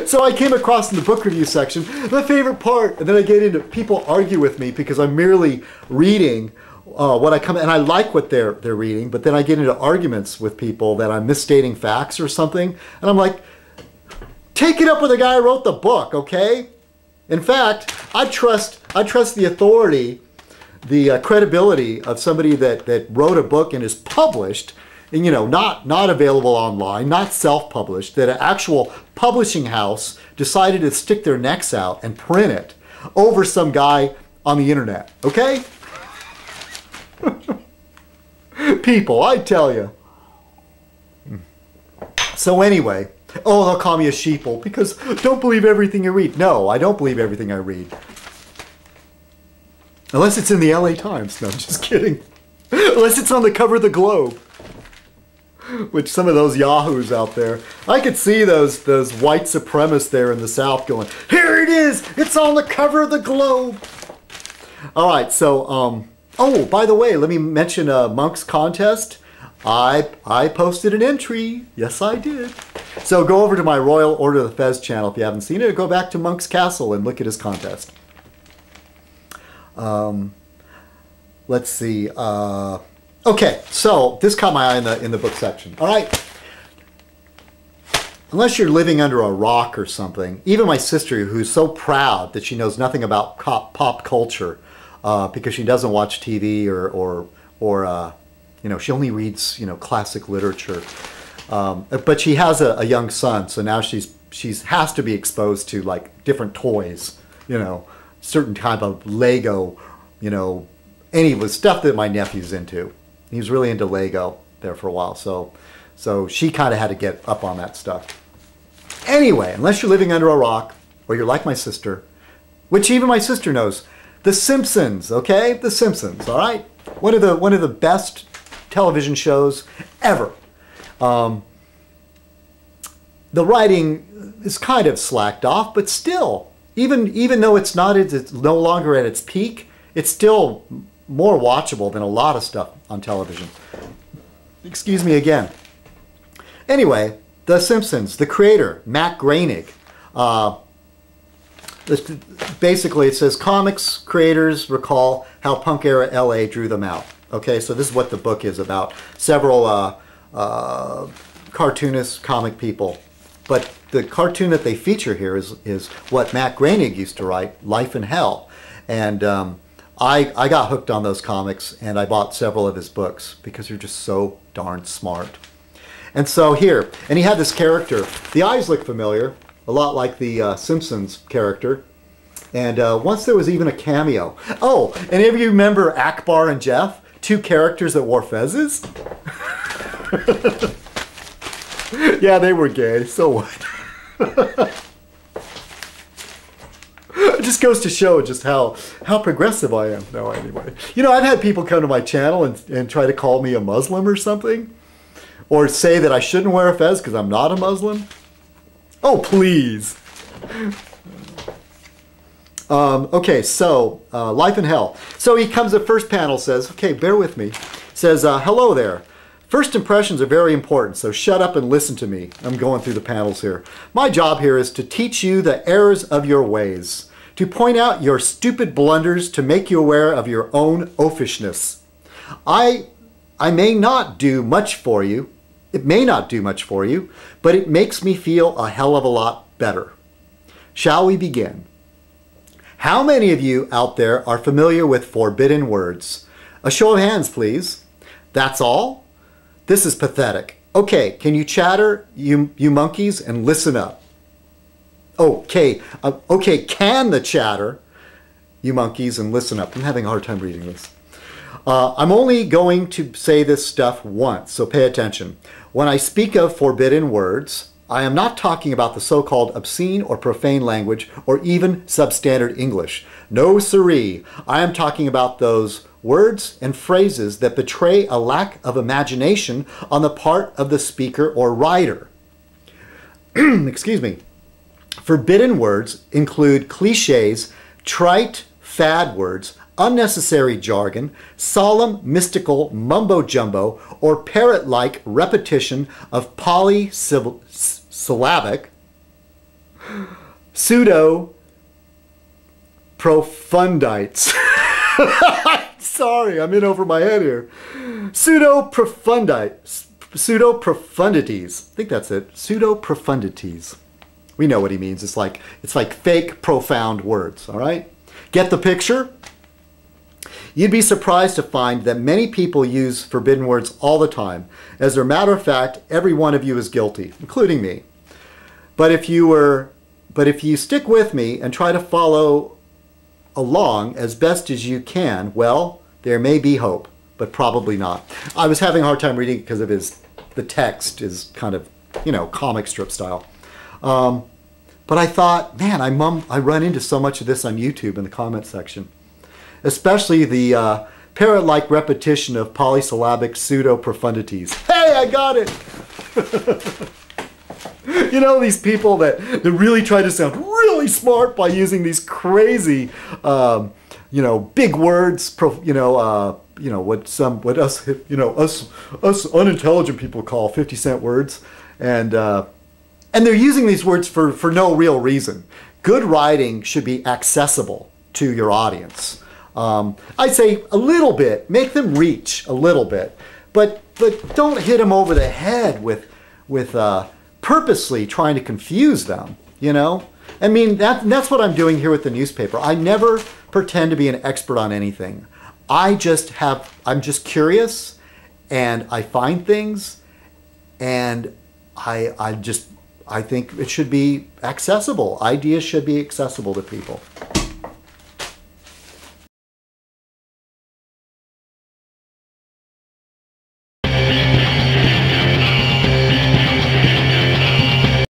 So I came across in the book review section, my favorite part, and then I get into people argue with me because I'm merely reading what I come, and I like what they're reading, but then I get into arguments with people that I'm misstating facts or something, and I'm like, take it up with the guy who wrote the book, okay? In fact, I trust the authority, the credibility of somebody that wrote a book and is published, and not available online, not self-published, that an actual publishing house decided to stick their necks out and print it over some guy on the internet, okay? People, I tell you. So anyway, oh, they'll call me a sheeple because don't believe everything you read. No, I don't believe everything I read. Unless it's in the LA Times. No, I'm just kidding. Unless it's on the cover of the Globe. Which some of those yahoos out there, I could see those white supremacists there in the South going, here it is, it's on the cover of the Globe. All right, so, oh, by the way, let me mention Monk's contest. I posted an entry. Yes, I did. So go over to my Royal Order of the Fez channel if you haven't seen it, or go back to Monk's Castle and look at his contest. Let's see. Okay, so this caught my eye in the book section. All right. Unless you're living under a rock or something, even my sister, who's so proud that she knows nothing about pop culture because she doesn't watch TV or she only reads, classic literature. But she has a young son, so now she's has to be exposed to like different toys, certain type of Lego, any stuff that my nephew's into. He was really into Lego there for a while, so she kind of had to get up on that stuff. Anyway, unless you're living under a rock, or you're like my sister, which even my sister knows, The Simpsons, okay? The Simpsons, all right? One of the best television shows ever. The writing is kind of slacked off, but still, even though it's no longer at its peak, it's still more watchable than a lot of stuff on television. Excuse me again. Anyway, The Simpsons, the creator, Matt Groening. Basically, it says, comics creators recall how punk era LA drew them out. Okay, so this is what the book is about. Several cartoonists, comic people. But the cartoon that they feature here is what Matt Groening used to write, Life in Hell. And I got hooked on those comics, and I bought several of his books because they're just so darn smart. And so here, and he had this character. The eyes look familiar, a lot like the Simpsons character. And once there was even a cameo. Oh, and if you remember Akbar and Jeff, two characters that wore fezzes? Yeah, they were gay, so what? It just goes to show just how progressive I am. No, anyway. I've had people come to my channel and try to call me a Muslim or something. Or say that I shouldn't wear a fez because I'm not a Muslim. Oh, please. Okay, so Life in Hell. So he comes, the first panel says, okay, bear with me. Says, hello there. First impressions are very important, so shut up and listen to me. I'm going through the panels here. My job here is to teach you the errors of your ways, to point out your stupid blunders, to make you aware of your own oafishness. I may not do much for you. It may not do much for you, but it makes me feel a hell of a lot better. Shall we begin? How many of you out there are familiar with forbidden words? A show of hands, please. That's all? This is pathetic. Okay, can you chatter, you monkeys, and listen up? Okay, okay, can the chatter, you monkeys, and listen up. I'm having a hard time reading this. I'm only going to say this stuff once, so pay attention. When I speak of forbidden words, I am not talking about the so-called obscene or profane language or even substandard English. No siree. I am talking about those words and phrases that betray a lack of imagination on the part of the speaker or writer. Excuse me. Forbidden words include cliches, trite fad words, unnecessary jargon, solemn mystical mumbo-jumbo, or parrot-like repetition of polysyllabic Pseudo profundites. Sorry, I'm in over my head here. Pseudo profundites. Pseudo profundities. I think that's it. Pseudo profundities. We know what he means. It's like fake profound words, all right? Get the picture? You'd be surprised to find that many people use forbidden words all the time. As a matter of fact, every one of you is guilty, including me. But if you stick with me and try to follow along as best as you can, well, there may be hope, but probably not. I was having a hard time reading it because of the text is kind of, comic strip style. But I thought, man, I run into so much of this on YouTube in the comment section. Especially the parrot-like repetition of polysyllabic pseudo-profundities. Hey, I got it! These people that really try to sound really smart by using these crazy, big words, what us unintelligent people call 50-cent words. And they're using these words for no real reason. Good writing should be accessible to your audience. I'd say a little bit, make them reach a little bit, but don't hit them over the head with purposely trying to confuse them, I mean, that's what I'm doing here with the newspaper. I never pretend to be an expert on anything. I'm just curious, and I find things, and I think it should be accessible. Ideas should be accessible to people.